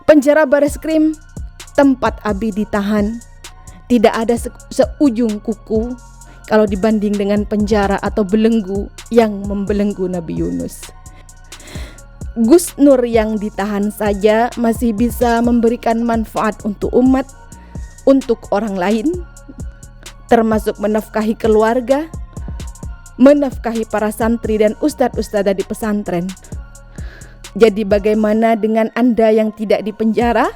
Penjara Bareskrim tempat Abi ditahan tidak ada seujung kuku kalau dibanding dengan penjara atau belenggu yang membelenggu Nabi Yunus. Gus Nur yang ditahan saja masih bisa memberikan manfaat untuk umat, untuk orang lain, termasuk menafkahi keluarga, menafkahi para santri dan ustadz-ustadzah di pesantren. Jadi bagaimana dengan Anda yang tidak di penjara?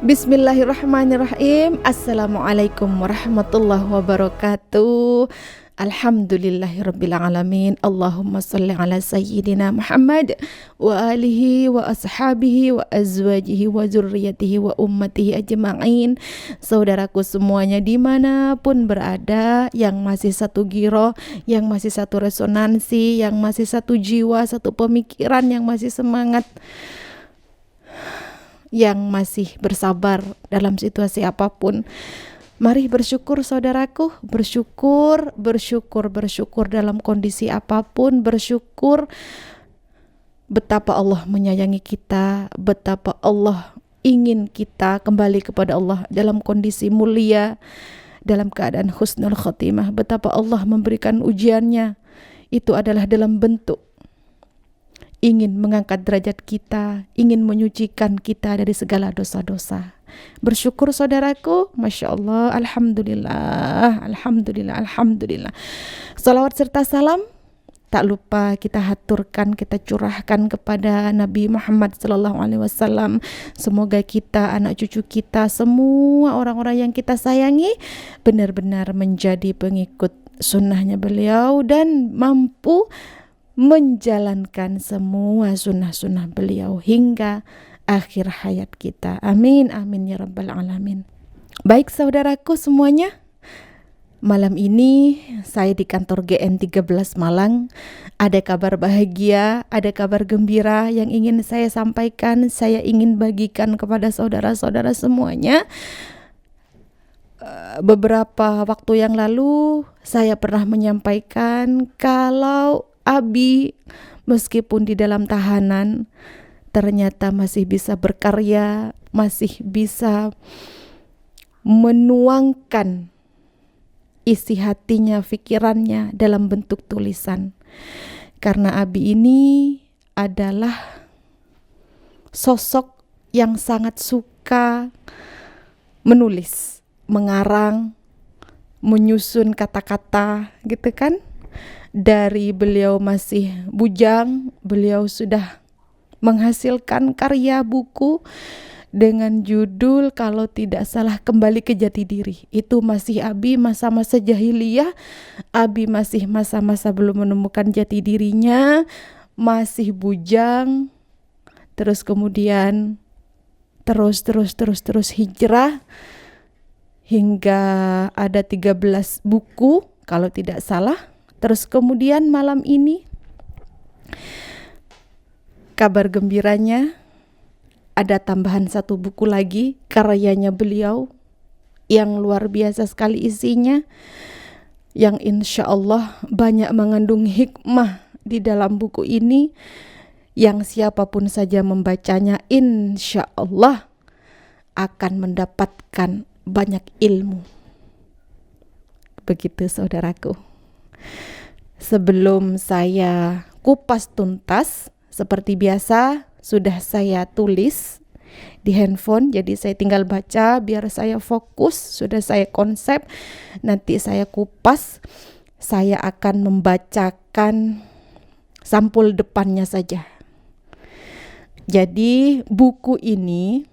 Bismillahirrahmanirrahim. Assalamualaikum warahmatullahi wabarakatuh. Alhamdulillahirrabbilalamin. Allahumma salli ala sayyidina Muhammad wa alihi wa ashabihi wa azwajihi wa zurriyatihi wa ummatihi ajma'in. Saudaraku semuanya dimanapun berada, yang masih satu giro, yang masih satu resonansi, yang masih satu jiwa, satu pemikiran, yang masih semangat, yang masih bersabar dalam situasi apapun. Mari bersyukur saudaraku, bersyukur dalam kondisi apapun, bersyukur betapa Allah menyayangi kita, betapa Allah ingin kita kembali kepada Allah dalam kondisi mulia, dalam keadaan husnul khotimah. Betapa Allah memberikan ujiannya, itu adalah dalam bentuk ingin mengangkat derajat kita, ingin menyucikan kita dari segala dosa-dosa. Bersyukur saudaraku, Masya Allah, Alhamdulillah, Alhamdulillah, Alhamdulillah. Salawat serta salam tak lupa kita haturkan, kita curahkan kepada Nabi Muhammad SAW. Semoga kita, anak cucu kita, semua orang-orang yang kita sayangi benar-benar menjadi pengikut sunnahnya beliau dan mampu menjalankan semua sunnah-sunnah beliau hingga akhir hayat kita. Amin, amin ya rabbal alamin. Baik saudaraku semuanya, malam ini saya di kantor GN 13 Malang. Ada kabar bahagia, ada kabar gembira yang ingin saya sampaikan, saya ingin bagikan kepada saudara-saudara semuanya. Beberapa waktu yang lalu saya pernah menyampaikan kalau Abi meskipun di dalam tahanan ternyata masih bisa berkarya, masih bisa menuangkan isi hatinya, pikirannya dalam bentuk tulisan. Karena Abi ini adalah sosok yang sangat suka menulis, mengarang, menyusun kata-kata gitu kan. Dari beliau masih bujang, beliau sudah menghasilkan karya buku dengan judul kalau tidak salah Kembali ke Jati Diri. Itu masih Abi masa-masa jahiliyah, Abi masih masa-masa belum menemukan jati dirinya, masih bujang. Terus kemudian terus hijrah hingga ada 13 buku kalau tidak salah. Terus kemudian malam ini kabar gembiranya ada tambahan satu buku lagi karyanya beliau yang luar biasa sekali isinya, yang insya Allah banyak mengandung hikmah di dalam buku ini, yang siapapun saja membacanya insya Allah akan mendapatkan banyak ilmu. Begitu saudaraku. Sebelum saya kupas tuntas, seperti biasa sudah saya tulis di handphone, jadi saya tinggal baca biar saya fokus, sudah saya konsep, nanti saya kupas. Saya akan membacakan sampul depannya saja. Jadi buku ini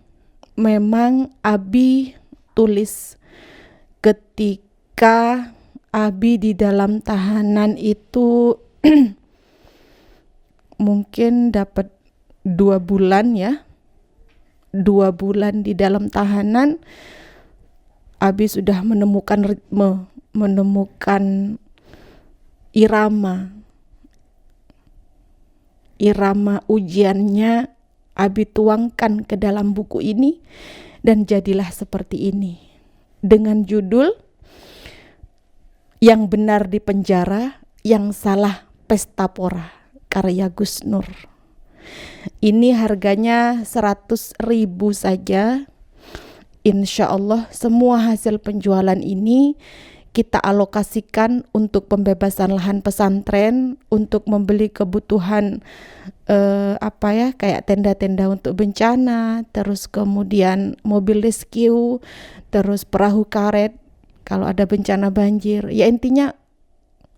memang Abi tulis ketika Abi di dalam tahanan itu mungkin dapat 2 bulan ya. 2 bulan di dalam tahanan, Abi sudah menemukan ritme, menemukan irama ujiannya. Abi tuangkan ke dalam buku ini dan jadilah seperti ini dengan judul Yang benar di penjara, yang salah pesta pora, karya Gus Nur. Ini harganya 100.000 saja. Insya Allah semua hasil penjualan ini kita alokasikan untuk pembebasan lahan pesantren, untuk membeli kebutuhan kayak tenda-tenda untuk bencana, terus kemudian mobil rescue, terus perahu karet kalau ada bencana banjir. Ya intinya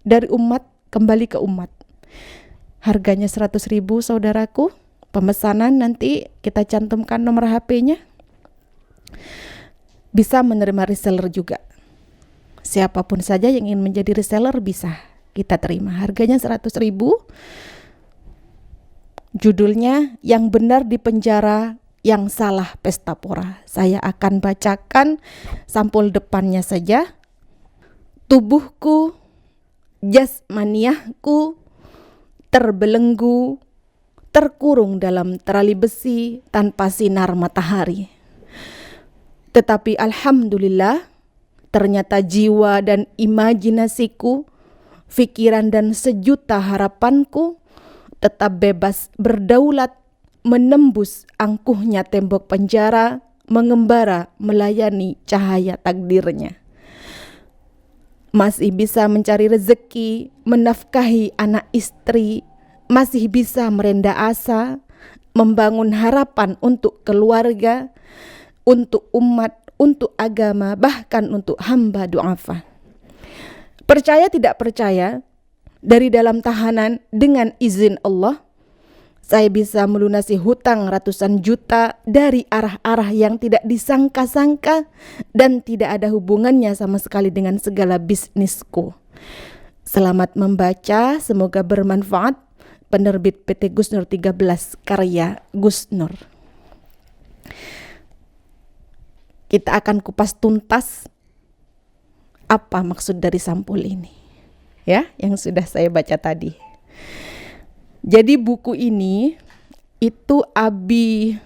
dari umat kembali ke umat. Harganya 100.000 saudaraku. Pemesanan nanti kita cantumkan nomor HP-nya. Bisa menerima reseller juga. Siapapun saja yang ingin menjadi reseller bisa kita terima. Harganya 100.000. Judulnya Yang Benar di Penjara, Yang Salah Pesta Pora. Saya akan bacakan sampul depannya saja. Tubuhku, jasmaniahku, terbelenggu, terkurung dalam terali besi tanpa sinar matahari. Tetapi alhamdulillah, ternyata jiwa dan imajinasiku, pikiran dan sejuta harapanku tetap bebas berdaulat menembus angkuhnya tembok penjara, mengembara melayani cahaya takdirnya. Masih bisa mencari rezeki, menafkahi anak istri, masih bisa merenda asa, membangun harapan untuk keluarga, untuk umat, untuk agama, bahkan untuk hamba du'afa. Percaya tidak percaya, dari dalam tahanan dengan izin Allah, saya bisa melunasi hutang ratusan juta dari arah-arah yang tidak disangka-sangka dan tidak ada hubungannya sama sekali dengan segala bisnisku. Selamat membaca, semoga bermanfaat. Penerbit PT Gus Nur 13, karya Gus Nur. Kita akan kupas tuntas apa maksud dari sampul ini, ya, yang sudah saya baca tadi. Jadi buku ini itu Abi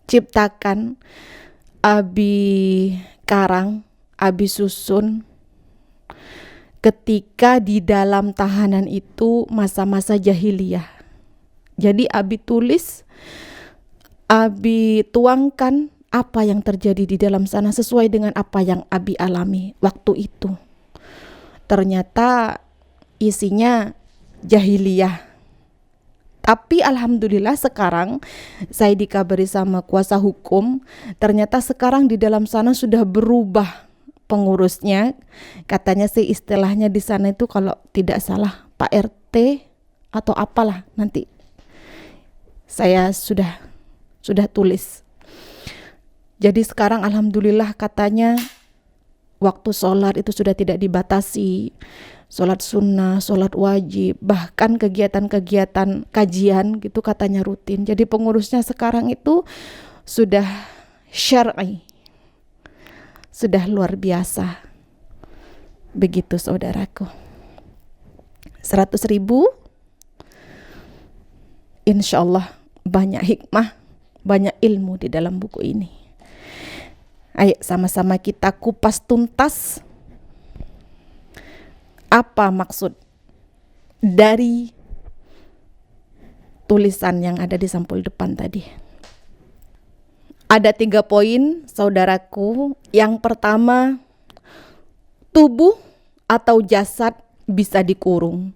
ciptakan, Abi karang, Abi susun ketika di dalam tahanan itu masa-masa jahiliyah. Jadi Abi tulis, Abi tuangkan apa yang terjadi di dalam sana sesuai dengan apa yang Abi alami waktu itu. Ternyata isinya jahiliyah. Tapi alhamdulillah sekarang saya dikabari sama kuasa hukum, ternyata sekarang di dalam sana sudah berubah pengurusnya. Katanya sih istilahnya di sana itu kalau tidak salah Pak RT atau apalah, nanti saya sudah tulis. Jadi sekarang alhamdulillah katanya waktu sholat itu sudah tidak dibatasi, sholat sunnah, sholat wajib, bahkan kegiatan-kegiatan kajian gitu katanya rutin. Jadi pengurusnya sekarang itu sudah syar'i, sudah luar biasa. Begitu saudaraku. 100.000, insya Allah banyak hikmah, banyak ilmu di dalam buku ini. Ayo sama-sama kita kupas tuntas apa maksud dari tulisan yang ada di sampul depan tadi. Ada 3 poin saudaraku. Yang pertama, tubuh atau jasad bisa dikurung,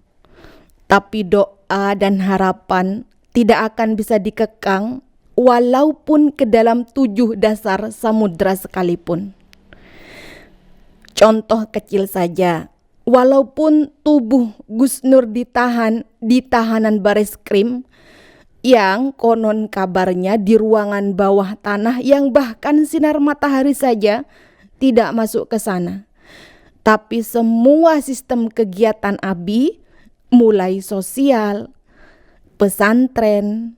tapi doa dan harapan tidak akan bisa dikekang walaupun ke dalam 7 dasar samudra sekalipun. Contoh kecil saja, walaupun tubuh Gus Nur ditahan di tahanan Bareskrim yang konon kabarnya di ruangan bawah tanah yang bahkan sinar matahari saja tidak masuk ke sana. Tapi semua sistem kegiatan Abi, mulai sosial, pesantren,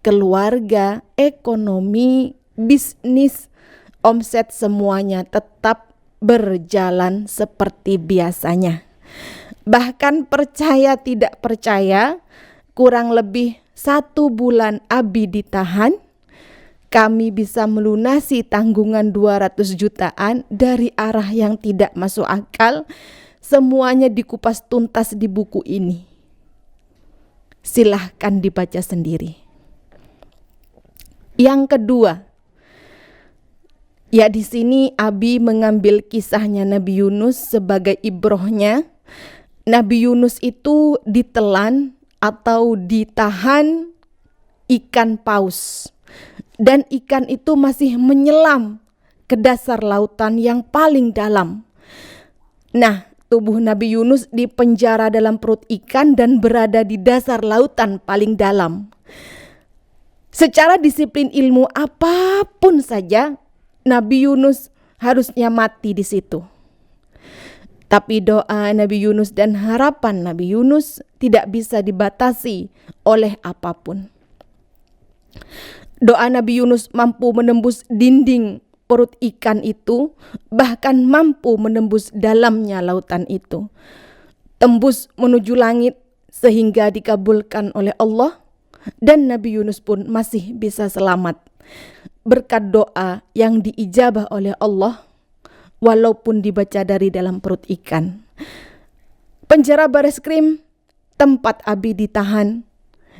keluarga, ekonomi, bisnis, omset semuanya tetap berjalan seperti biasanya. Bahkan percaya tidak percaya, kurang lebih 1 bulan Abi ditahan, kami bisa melunasi tanggungan 200 jutaan dari arah yang tidak masuk akal. Semuanya dikupas tuntas di buku ini. Silahkan dibaca sendiri. Yang kedua, ya di sini Abi mengambil kisahnya Nabi Yunus sebagai ibrohnya. Nabi Yunus itu ditelan atau ditahan ikan paus. Dan ikan itu masih menyelam ke dasar lautan yang paling dalam. Nah, tubuh Nabi Yunus dipenjara dalam perut ikan dan berada di dasar lautan paling dalam. Secara disiplin ilmu apapun saja, Nabi Yunus harusnya mati di situ. Tapi doa Nabi Yunus dan harapan Nabi Yunus tidak bisa dibatasi oleh apapun. Doa Nabi Yunus mampu menembus dinding perut ikan itu, bahkan mampu menembus dalamnya lautan itu. Tembus menuju langit sehingga dikabulkan oleh Allah, dan Nabi Yunus pun masih bisa selamat berkat doa yang diijabah oleh Allah walaupun dibaca dari dalam perut ikan. Penjara Bareskrim tempat Abi ditahan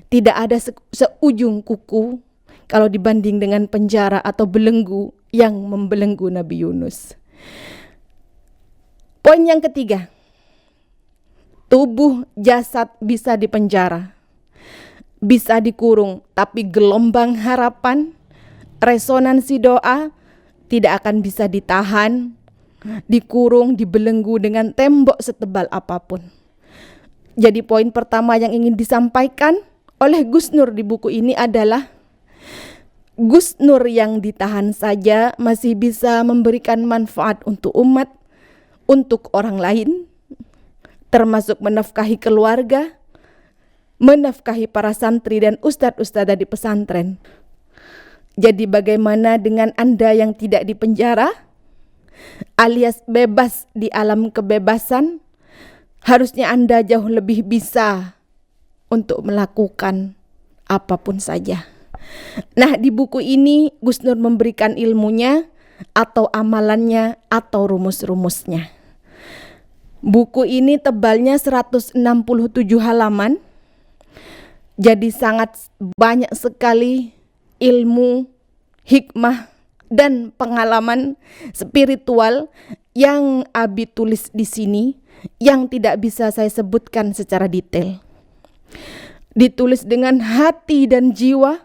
tidak ada seujung kuku kalau dibanding dengan penjara atau belenggu yang membelenggu Nabi Yunus. Poin yang ketiga, tubuh jasad bisa dipenjara, bisa dikurung, tapi gelombang harapan, resonansi doa tidak akan bisa ditahan, dikurung, dibelenggu dengan tembok setebal apapun. Jadi poin pertama yang ingin disampaikan oleh Gus Nur di buku ini adalah Gus Nur yang ditahan saja masih bisa memberikan manfaat untuk umat, untuk orang lain, termasuk menafkahi keluarga, menafkahi para santri dan ustadz-ustadzah di pesantren. Jadi bagaimana dengan Anda yang tidak dipenjara, alias bebas di alam kebebasan? Harusnya Anda jauh lebih bisa untuk melakukan apapun saja. Nah, di buku ini Gus Nur memberikan ilmunya atau amalannya atau rumus-rumusnya. Buku ini tebalnya 167 halaman. Jadi sangat banyak sekali ilmu, hikmah, dan pengalaman spiritual yang Abi tulis di sini yang tidak bisa saya sebutkan secara detail. Ditulis dengan hati dan jiwa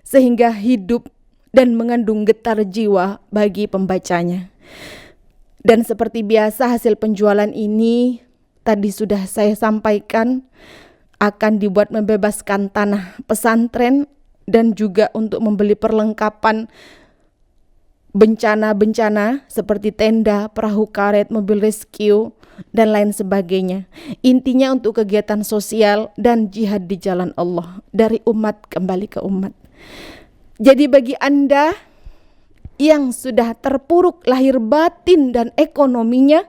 sehingga hidup dan mengandung getar jiwa bagi pembacanya. Dan seperti biasa hasil penjualan ini tadi sudah saya sampaikan akan dibuat membebaskan tanah pesantren dan juga untuk membeli perlengkapan bencana-bencana seperti tenda, perahu karet, mobil rescue, dan lain sebagainya. Intinya untuk kegiatan sosial dan jihad di jalan Allah, dari umat kembali ke umat. Jadi bagi Anda yang sudah terpuruk lahir batin dan ekonominya,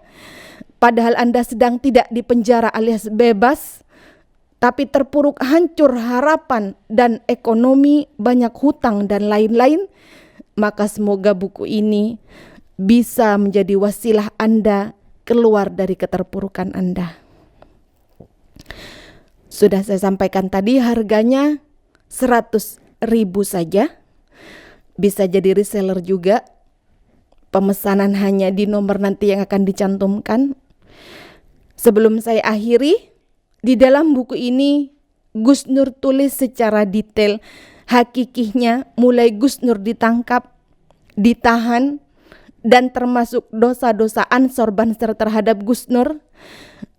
padahal Anda sedang tidak di penjara alias bebas, tapi terpuruk hancur harapan dan ekonomi, banyak hutang dan lain-lain, maka semoga buku ini bisa menjadi wasilah Anda keluar dari keterpurukan Anda. Sudah saya sampaikan tadi harganya 100.000 saja. Bisa jadi reseller juga. Pemesanan hanya di nomor nanti yang akan dicantumkan. Sebelum saya akhiri, di dalam buku ini Gus Nur tulis secara detail hakikihnya mulai Gus Nur ditangkap, ditahan, dan termasuk dosa-dosa Ansor Banser terhadap Gus Nur.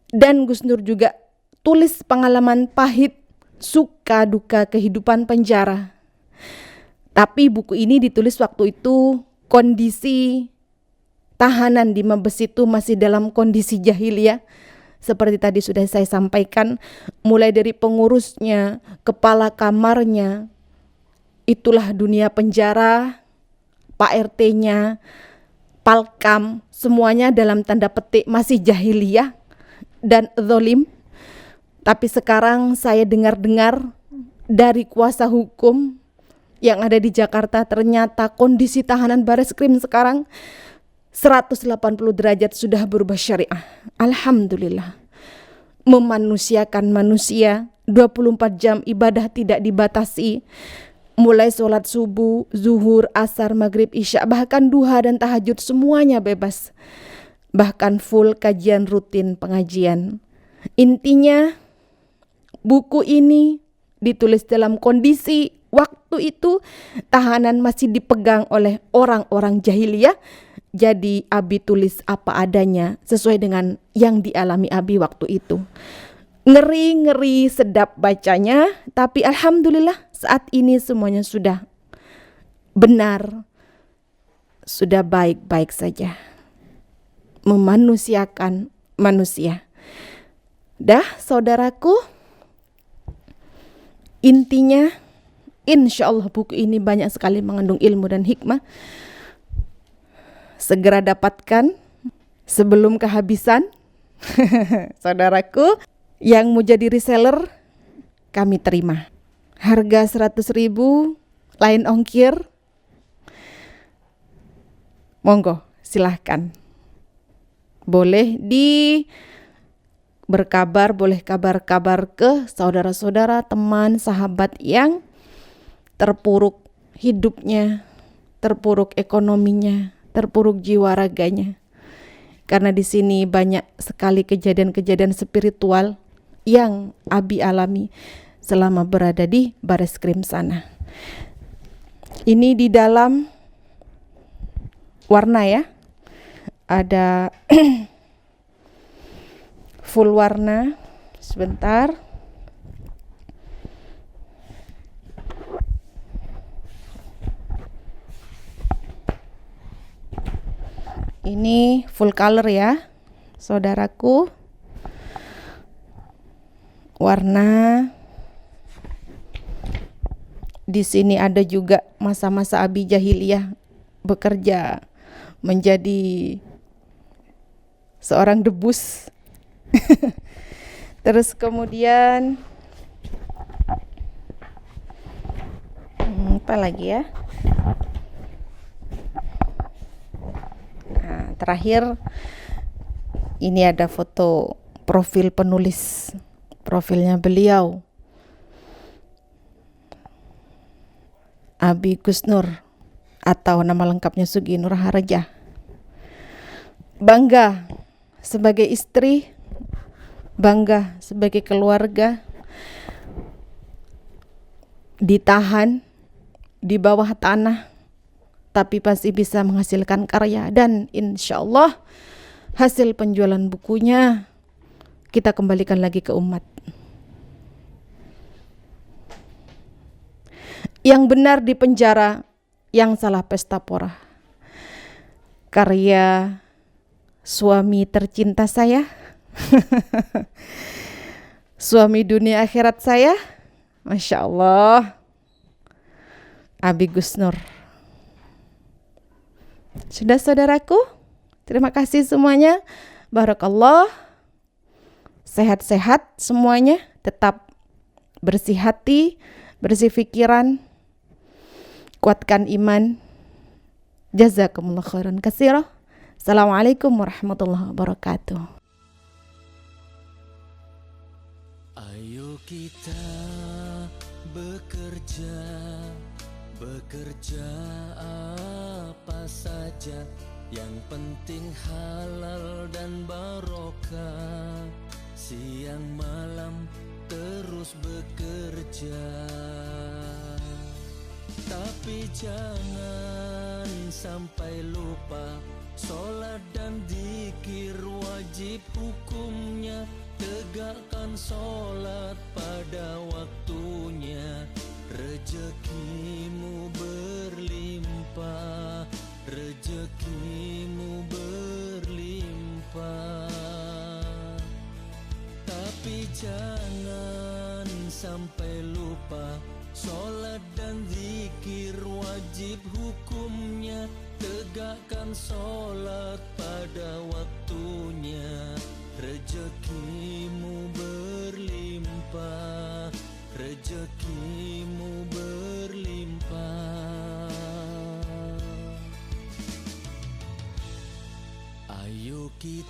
Dan Gus Nur juga tulis pengalaman pahit, suka duka kehidupan penjara. Tapi buku ini ditulis waktu itu kondisi tahanan di Mabes itu masih dalam kondisi jahiliyah. Seperti tadi sudah saya sampaikan, mulai dari pengurusnya, kepala kamarnya, itulah dunia penjara, Pak RT-nya, Palkam, semuanya dalam tanda petik masih jahiliyah dan zalim. Tapi sekarang saya dengar-dengar dari kuasa hukum yang ada di Jakarta, ternyata kondisi tahanan Bareskrim sekarang 180 derajat sudah berubah syariah. Alhamdulillah. Memanusiakan manusia, 24 jam ibadah tidak dibatasi. Mulai sholat subuh, zuhur, asar, maghrib, isya, bahkan duha dan tahajud semuanya bebas. Bahkan full kajian rutin pengajian. Intinya buku ini ditulis dalam kondisi waktu itu tahanan masih dipegang oleh orang-orang jahiliyah. Jadi Abi tulis apa adanya sesuai dengan yang dialami Abi waktu itu. Ngeri-ngeri sedap bacanya, tapi alhamdulillah saat ini semuanya sudah benar, sudah baik-baik saja. Memanusiakan manusia. Dah saudaraku, intinya insya Allah buku ini banyak sekali mengandung ilmu dan hikmah. Segera dapatkan sebelum kehabisan. Saudaraku yang mau jadi reseller, kami terima. Harga 100.000 lain ongkir. Monggo silahkan. Boleh berkabar, boleh kabar-kabar ke saudara-saudara, teman, sahabat yang terpuruk hidupnya, terpuruk ekonominya, terpuruk jiwa raganya. Karena di sini banyak sekali kejadian-kejadian spiritual yang Abi alami selama berada di Bareskrim sana. Ini di dalam warna ya. Ada full warna. Sebentar. Ini full color ya, saudaraku. Warna. Di sini ada juga masa-masa Abi jahiliyah bekerja menjadi seorang debus. Terus kemudian apa lagi ya? Nah, terakhir ini ada foto profil penulis, profilnya beliau Abi Gusnur atau nama lengkapnya Sugi Nur Harja. Bangga sebagai istri, bangga sebagai keluarga, ditahan di bawah tanah, tapi pasti bisa menghasilkan karya. Dan insya Allah hasil penjualan bukunya kita kembalikan lagi ke umat. Yang benar di penjara, yang salah pesta pora. Karya suami tercinta saya, suami dunia akhirat saya, Masya Allah, Abi Gusnur. Sudah saudaraku, terima kasih semuanya. Barakallah. Sehat-sehat semuanya, tetap bersih hati, bersih pikiran, kuatkan iman. Jazakumullah khairan katsira. Assalamualaikum warahmatullahi wabarakatuh. Ayo kita bekerja apa saja, yang penting halal dan barokah. Siang malam terus bekerja, tapi jangan sampai lupa sholat dan dzikir wajib hukumnya. Tegakkan sholat pada waktunya, rezekimu berlimpah, rezekimu berlimpah. Tapi jangan sampai lupa sholat dan zikir wajib hukumnya. Tegakkan sholat pada waktunya, rezekimu berlimpah, rezekimu berlimpah.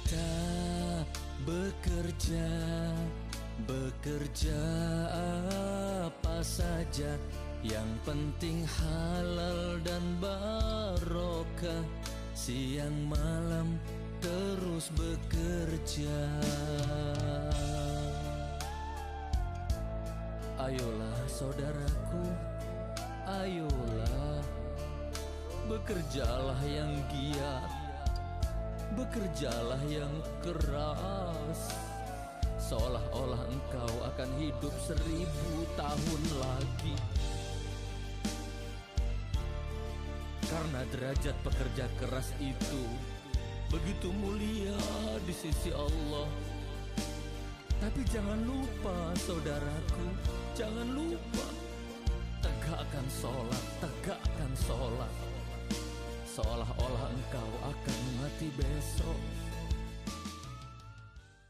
kita bekerja apa saja, yang penting halal dan barokah. Siang malam terus bekerja. Ayolah saudaraku, ayolah, bekerjalah yang giat, bekerjalah yang keras, seolah-olah engkau akan hidup 1000 tahun lagi. Karena derajat pekerja keras itu begitu mulia di sisi Allah. Tapi jangan lupa saudaraku, jangan lupa tegakkan sholat, tegakkan sholat, seolah-olah engkau akan mati besok.